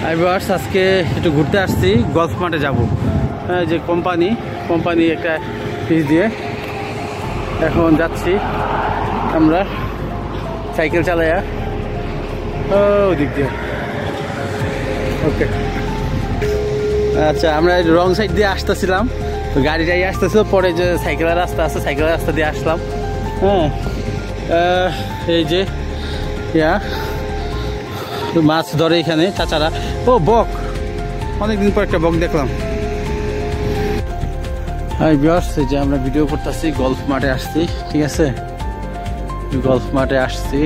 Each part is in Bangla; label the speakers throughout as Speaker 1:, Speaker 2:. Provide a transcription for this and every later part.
Speaker 1: ভিউয়ার্স আজকে একটু ঘুরতে আসছি, গলফ মাঠে যাব। যে কোম্পানি একটা ফিস দিয়ে এখন যাচ্ছি আমরা সাইকেল চালাইয়া ওদিক দিয়ে। ওকে, আচ্ছা, আমরা রং সাইড দিয়ে আসতেছিলাম, তো গাড়ি যাই আসতেছিল, পরে যে সাইকেলের রাস্তা আছে সাইকেলের রাস্তা দিয়ে আসলাম। হ্যাঁ, এই যে মাছ ধরে এখানে চাচারা। ও বক, অনেকদিন পর একটা বক দেখলাম। হাই ভিউয়ার্স, এই যে আমরা ভিডিও করতেছি, গলফ মাঠে আসছি, ঠিক আছে, গলফ মাঠে আসছি।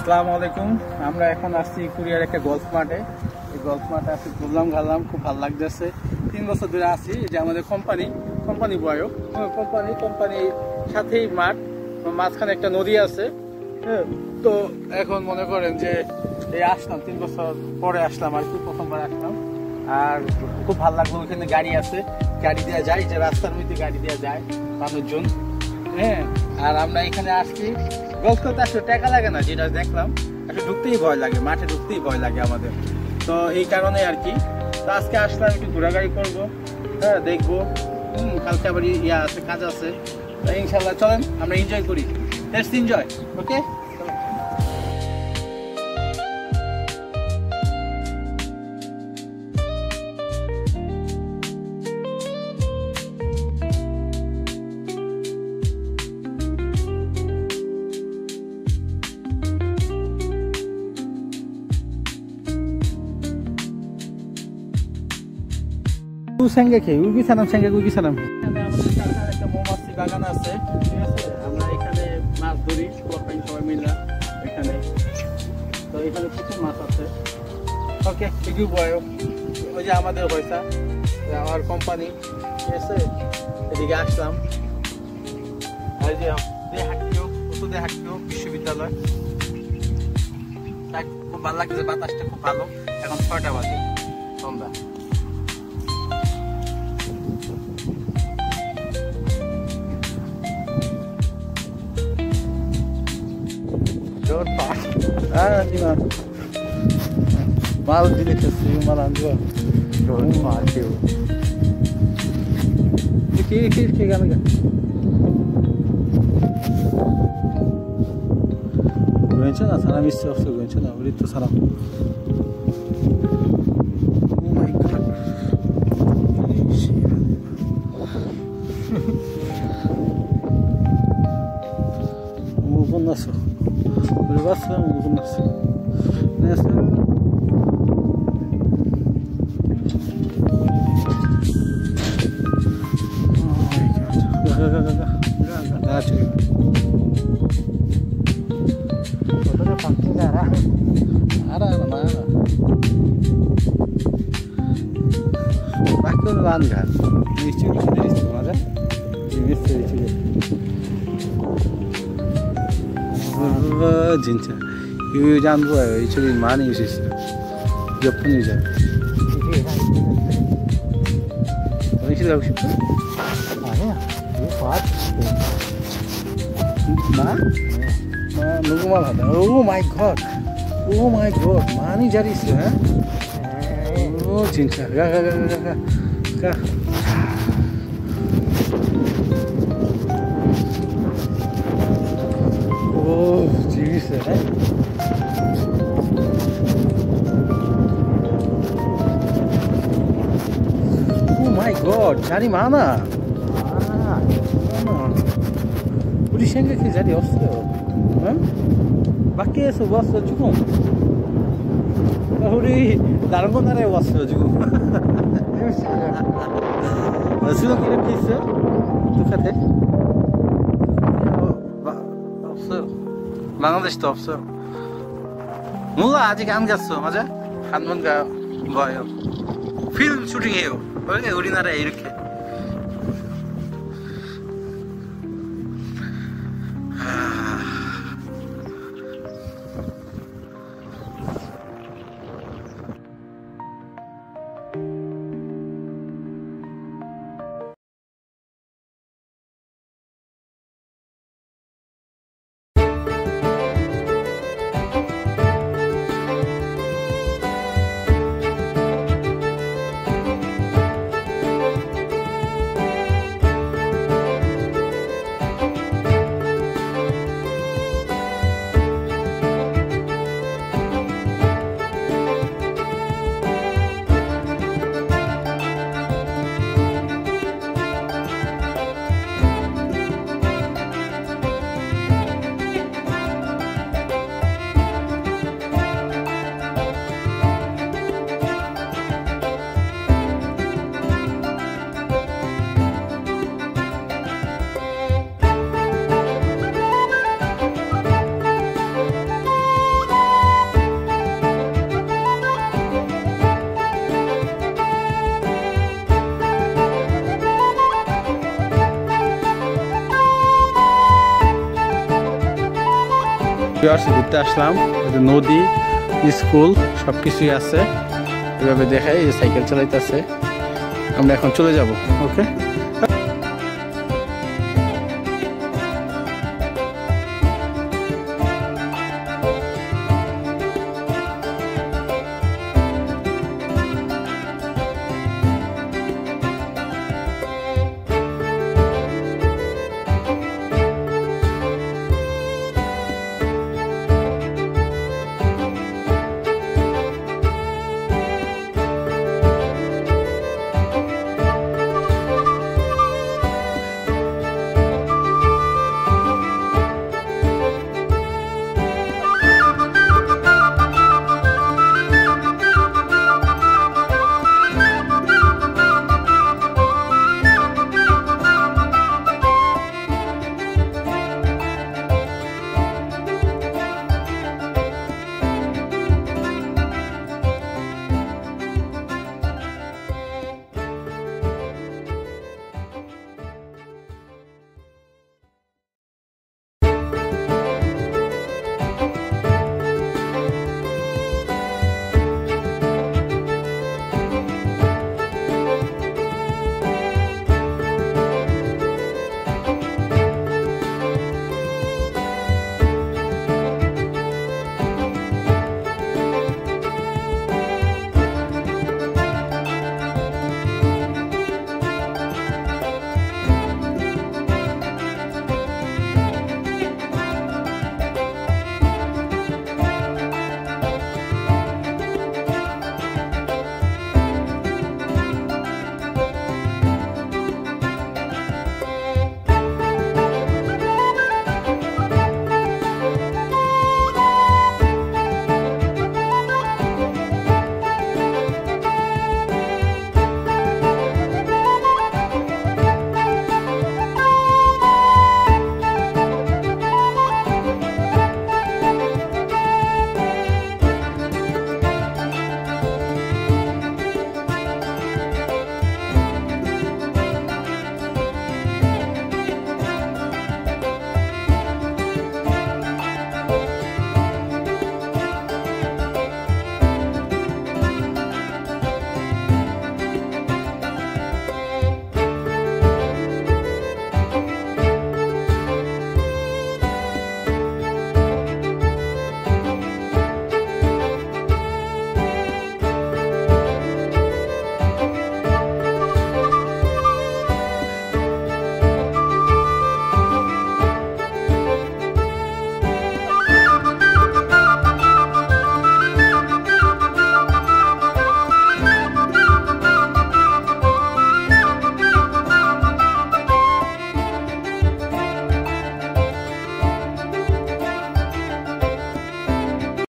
Speaker 1: আসসালামু আলাইকুম, আমরা এখন আসছি কুরিয়ার একটা গলফ মাঠে। এই গলফ মাঠে আসছি, ঘুরলাম ঘারলাম, খুব ভালো লাগতেছে। 3 বছর ধরে আসি, যে আমাদের কোম্পানি বয়স, কোম্পানির সাথেই মাঠ, মাঝখানে একটা নদী আছে। তো এখন মনে করেন যে এই আসলাম 3 বছর পরে আসলাম আর কি, প্রথমবার আসলাম, আর খুব ভালো লাগলো। ওইখানে গাড়ি আছে, গাড়ি দেওয়া যায়, যে রাস্তার মধ্যে গাড়ি দেওয়া যায় মানুষজন। হ্যাঁ, আর আমরা এখানে আসছি গলফ করতে, আসলে টাকা লাগে না, যেটা দেখলাম, আসলে ঢুকতেই ভয় লাগে, মাঠে ঢুকতেই ভয় লাগে আমাদের, তো এই কারণে আর কি। তো আজকে আসলাম, একটু ঘোরাঘুরি করবো, হ্যাঁ, দেখবো। কালকে আবার আছে, কাজ আছে, ইনশাল্লাহ চলেন আমরা এনজয় করি, লেটস এনজয়। ওকে, একটা মৌমাছি বাগান আছে, ঠিক আছে, আমরা এখানে মাছ ধরি সবাই মিলে এখানে, তো এখানে প্রচুর মাছ আছে। ওকে, ওই যে আমাদের পয়সা, আমার কোম্পানি, ঠিক আছে, এদিকে আসলাম। আর যে হাঁটিও বিশ্ববিদ্যালয়, খুব ভালো লাগছে, বাতাসটা খুব ভালো। এখন 6টা বাজে সন্ধ্যা। Mal dito sa yung malanggo. Doon maatiw. Iki gana. 괜찮아, 사람 있어 없어 괜찮아. 우리 또 사람. Oh my god. 뭐 끝났어. 우리 봤어, 뭐 끝났어. 안녕하세요. 가 저기. 어디로 바뀐지 알아? 알아. 바뀌는 거 아닌가? 이쪽이 있어, 맞아? 지금 있어, 이쪽에. 진짜 이거 안 좋아요. 이쪽에 많이 있어. 몇 분이죠? 화장실 가고 싶어? 아니야, 이거 봐. 나? 누구만 하다. 오 마이 갓. 많이 잘 있어. 오 진짜. 가. 오. Oh my god, 자리 많아. 우리 생각에 자리 없어요. 응? 밖에서 왔어 지금. 우리 다른 거 나라에 왔어요 지금. 수영 이렇게 있어요? 똑같아? 없어요. 방글라데시도 없어요. 몰라 아직 안 갔어. 맞아? 한 번 가요. 필름 슈팅해요. 원래 우리나라에 이렇게. ঘুরতে আসলাম নদী স্কুল সবকিছুই আছে এভাবে দেখায় সাইকেল চালাইতেছে আমরা এখন চলে যাব ওকে